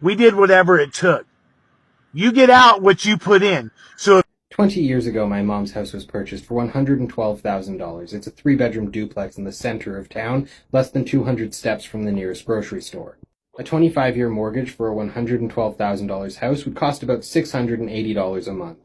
We did whatever it took. You get out what you put in. So 20 years ago, my mom's house was purchased for $112,000. It's a 3-bedroom duplex in the center of town, less than 200 steps from the nearest grocery store. A 25-year mortgage for a $112,000 house would cost about $680 a month.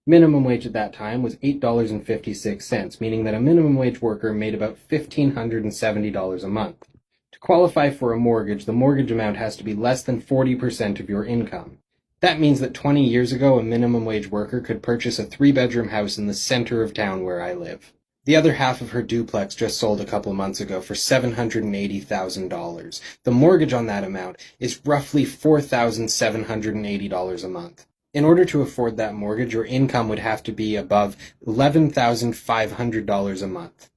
Minimum wage at that time was $8.56, meaning that a minimum wage worker made about $1,570 a month. To qualify for a mortgage, the mortgage amount has to be less than 40% of your income. That means that 20 years ago, a minimum wage worker could purchase a 3-bedroom house in the center of town where I live. The other half of her duplex just sold a couple months ago for $780,000. The mortgage on that amount is roughly $4,780 a month. In order to afford that mortgage, your income would have to be above $11,500 a month.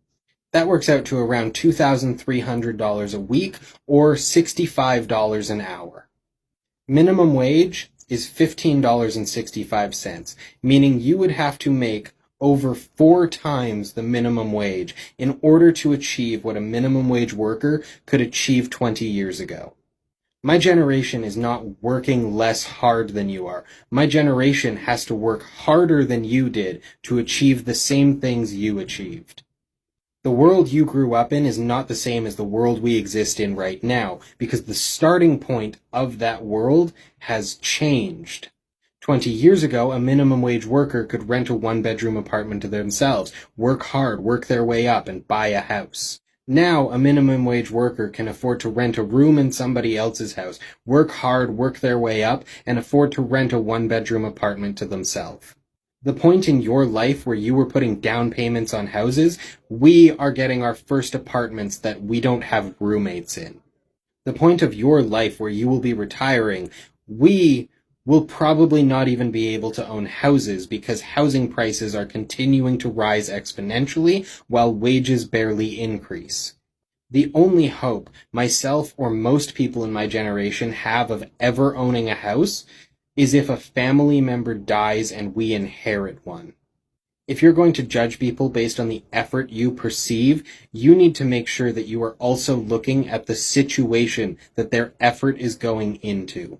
That works out to around $2,300 a week or $65 an hour. Minimum wage is $15.65, meaning you would have to make over 4 times the minimum wage in order to achieve what a minimum wage worker could achieve 20 years ago. My generation is not working less hard than you are. My generation has to work harder than you did to achieve the same things you achieved. The world you grew up in is not the same as the world we exist in right now, because the starting point of that world has changed. 20 years ago, a minimum wage worker could rent a 1-bedroom apartment to themselves, work hard, work their way up, and buy a house. Now, a minimum wage worker can afford to rent a room in somebody else's house, work hard, work their way up, and afford to rent a 1-bedroom apartment to themselves. The point in your life where you were putting down payments on houses, we are getting our first apartments that we don't have roommates in. The point of your life where you will be retiring, we will probably not even be able to own houses because housing prices are continuing to rise exponentially while wages barely increase. The only hope myself or most people in my generation have of ever owning a house is if a family member dies and we inherit one. If you're going to judge people based on the effort you perceive, you need to make sure that you are also looking at the situation that their effort is going into.